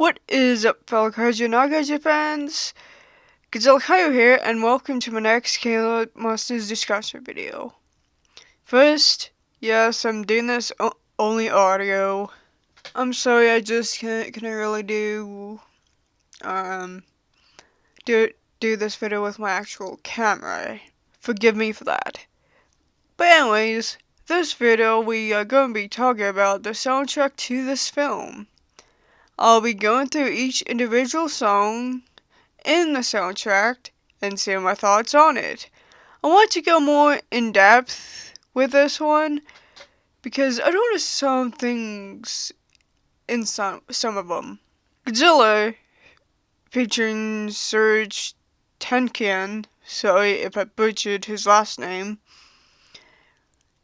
What is up, fellow Kaiju Nagaiju fans? Godzilla Kaiju here, and welcome to my next Kalo Monsters discussion video. First, yes, I'm doing this only audio. I'm sorry, I just can't really do this video with my actual camera. Forgive me for that. But anyways, this video we are going to be talking about the soundtrack to this film. I'll be going through each individual song in the soundtrack and share my thoughts on it. I want to go more in depth with this one because I noticed some things in some of them. Godzilla, featuring Serge Tankian, sorry if I butchered his last name,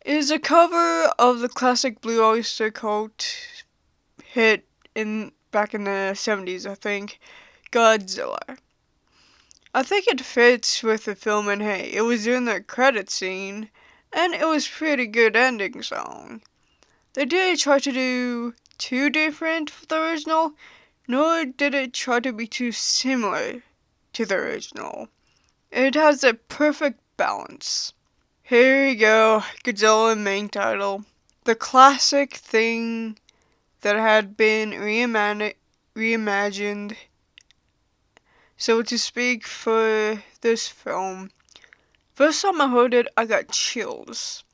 is a cover of the classic Blue Oyster Cult hit back in the 70s, I think, Godzilla. I think it fits with the film, and hey, it was in the credit scene, and it was a pretty good ending song. They didn't try to do too different for the original, nor did it try to be too similar to the original. It has a perfect balance. Here we go, Godzilla main title. The classic thing that had been reimagined, so to speak, for this film. First time I heard it, I got chills.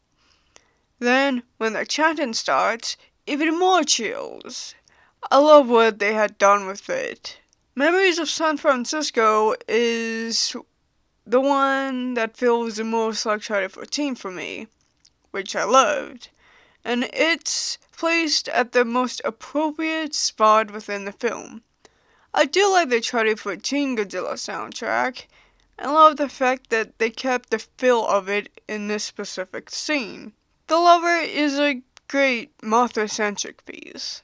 Then, when the chanting starts, even more chills. I love what they had done with it. Memories of San Francisco is the one that feels the most like Friday 14 for me, which I loved. And it's placed at the most appropriate spot within the film. I do like the Friday 14 Godzilla soundtrack, and love the fact that they kept the feel of it in this specific scene. The Lover is a great Mothra-centric piece.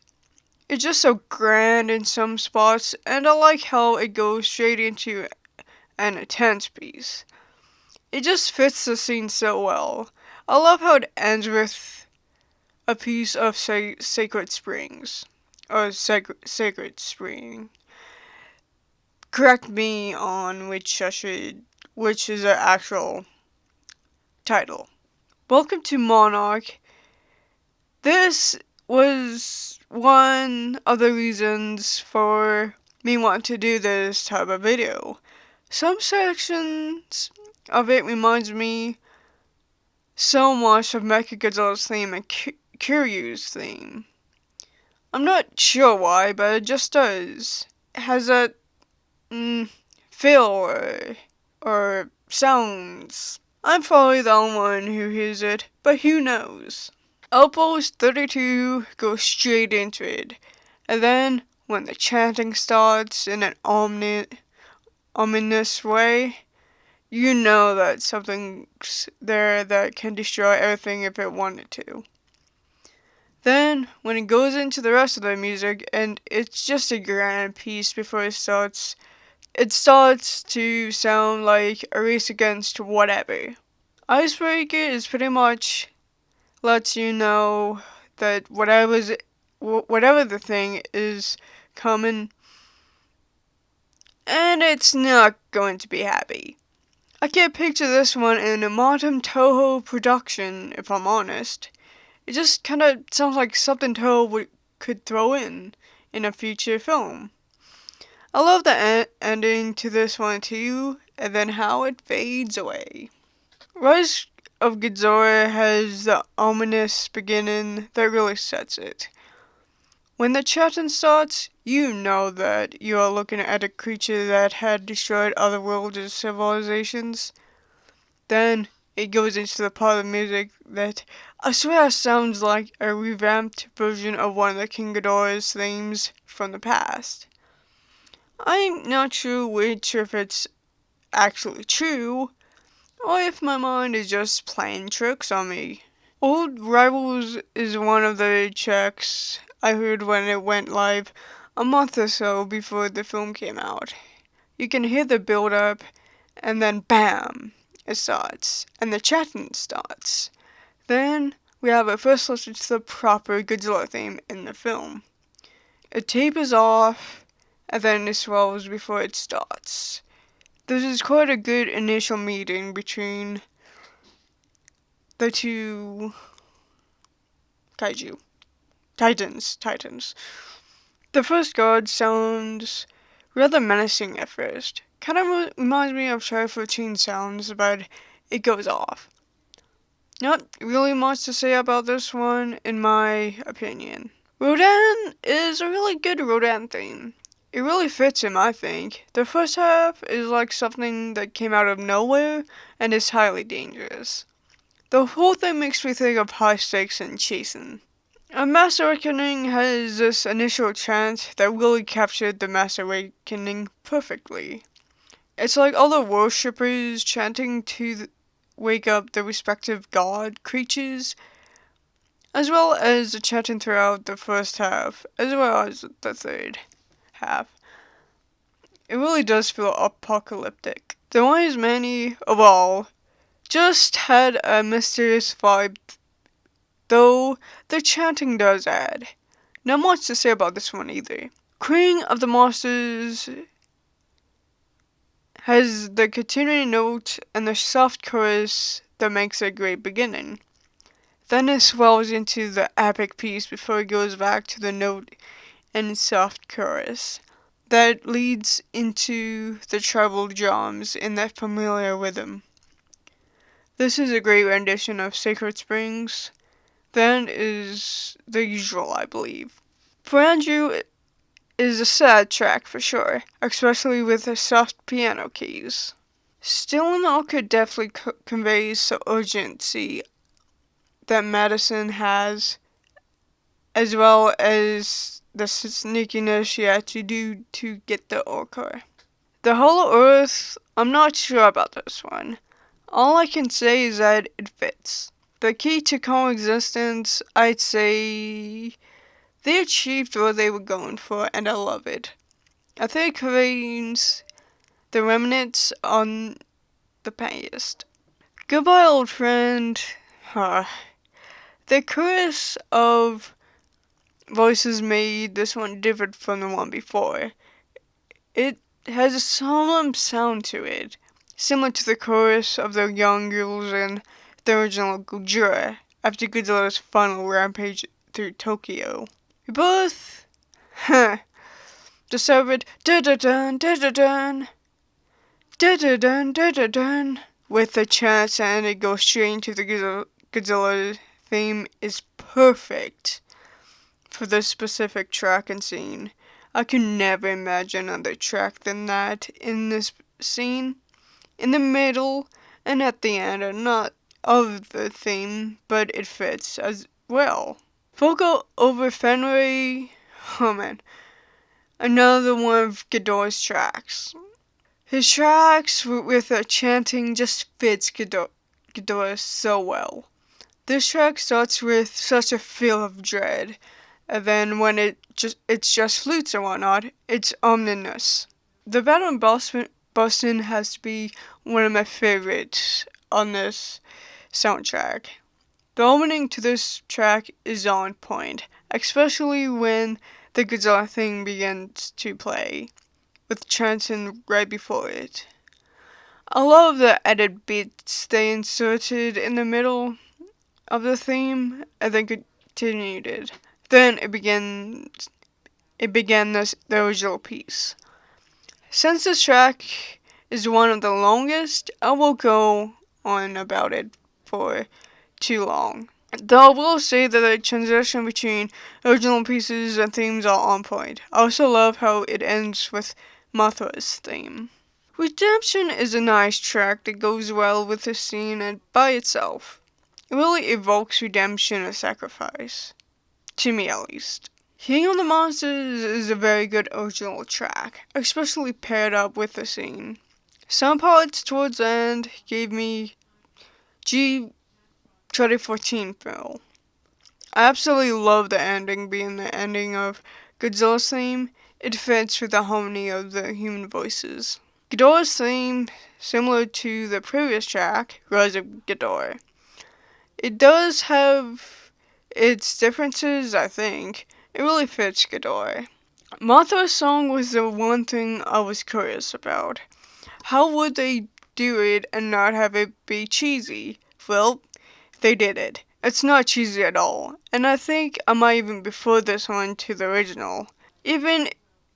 It's just so grand in some spots, and I like how it goes straight into an intense piece. It just fits the scene so well. I love how it ends with a piece of Sacred Springs. Or Sacred Spring. Correct me on which is the actual title. Welcome to Monarch. This was one of the reasons for me wanting to do this type of video. Some sections of it reminds me so much of Mechagodzilla's theme and Kiryu's theme. I'm not sure why, but it just does. It has that feel or sounds. I'm probably the only one who hears it, but who knows? Outpost 32 goes straight into it, and then when the chanting starts in an ominous way, you know that something's there that can destroy everything if it wanted to. Then, when it goes into the rest of the music, and it's just a grand piece before it starts to sound like a race against whatever. Icebreaker is pretty much lets you know that whatever the thing is coming, and it's not going to be happy. I can't picture this one in a modern Toho production, if I'm honest. It just kind of sounds like something Toho could throw in a future film. I love the ending to this one too, and then how it fades away. Rise of Godzilla has the ominous beginning that really sets it. When the chanting starts, you know that you are looking at a creature that had destroyed other worlds and civilizations. Then it goes into the part of the music that I swear sounds like a revamped version of one of the King Ghidorah's themes from the past. I'm not sure which, if it's actually true, or if my mind is just playing tricks on me. Old Rivals is one of the tracks I heard when it went live a month or so before the film came out. You can hear the build up, and then BAM! It starts, and the chanting starts. Then we have a first listen to the proper Godzilla theme in the film. It tapers off, and then it swells before it starts. This is quite a good initial meeting between the two kaiju. Titans. The first god sounds rather menacing at first. Kind of reminds me of Sheriff 14 sounds, but it goes off. Not really much to say about this one, in my opinion. Rodan is a really good Rodan theme. It really fits him, I think. The first half is like something that came out of nowhere and is highly dangerous. The whole thing makes me think of high stakes and chasing. A Mass Awakening has this initial chant that really captured the Mass Awakening perfectly. It's like all the worshippers chanting to wake up the respective god creatures, as well as the chanting throughout the first half, as well as the third half. It really does feel apocalyptic. The Wise Manny of all just had a mysterious vibe, though the chanting does add. Not much to say about this one either. Queen of the Monsters has the continuing note and the soft chorus that makes a great beginning. Then it swells into the epic piece before it goes back to the note and soft chorus that leads into the treble drums in that familiar rhythm. This is a great rendition of Sacred Springs. Then is the usual, I believe. For Andrew is a sad track for sure, especially with the soft piano keys. Still in All could definitely conveys the urgency that Madison has, as well as the sneakiness she had to do to get the Orcar. The Hollow Earth, I'm not sure about this one. All I can say is that it fits. The key to coexistence, I'd say they achieved what they were going for, and I love it. I think it conveys the remnants on the past. Goodbye, old friend. The chorus of voices made this one different from the one before. It has a solemn sound to it, similar to the chorus of the young girls in the original Godzilla after Godzilla's final rampage through Tokyo. We both, discovered da-da-dun, da-da-dun, da-da-dun, da-da-dun, with the chants, and it goes straight into the Godzilla theme is perfect for this specific track and scene. I could never imagine another track than that in this scene. In the middle and at the end are not of the theme, but it fits as well. Fogo over Fenway, oh man, another one of Ghidorah's tracks. His tracks with the chanting just fits Ghidorah so well. This track starts with such a feel of dread, and then when it's just flutes and whatnot, it's ominous. The battle in Boston has to be one of my favorites on this soundtrack. The opening to this track is on point, especially when the Godzilla thing begins to play, with chanting right before it. I love the added beats they inserted in the middle of the theme, and then continued it. Then it began the original piece. Since this track is one of the longest, I won't go on about it for too long. Though I will say that the transition between original pieces and themes are on point. I also love how it ends with Mothra's theme. Redemption is a nice track that goes well with the scene and by itself. It really evokes redemption and sacrifice. To me at least. King of the Monsters is a very good original track, especially paired up with the scene. Some parts towards the end gave me G 2014 feel. I absolutely love the ending being the ending of Godzilla's theme. It fits with the harmony of the human voices. Ghidorah's theme, similar to the previous track, Rise of Ghidorah. It does have its differences, I think. It really fits Ghidorah. Mothra's song was the one thing I was curious about. How would they do it and not have it be cheesy? Well, they did it. It's not cheesy at all, and I think I might even prefer this one to the original, even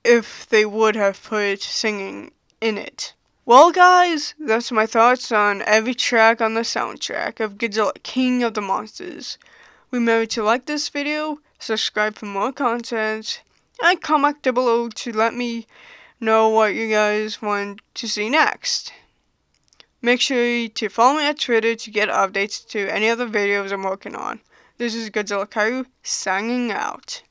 if they would have put singing in it. Well, guys, that's my thoughts on every track on the soundtrack of Godzilla King of the Monsters. Remember to like this video, subscribe for more content, and comment down below to let me know what you guys want to see next. Make sure to follow me on Twitter to get updates to any other videos I'm working on. This is Godzilla Kaiju signing out.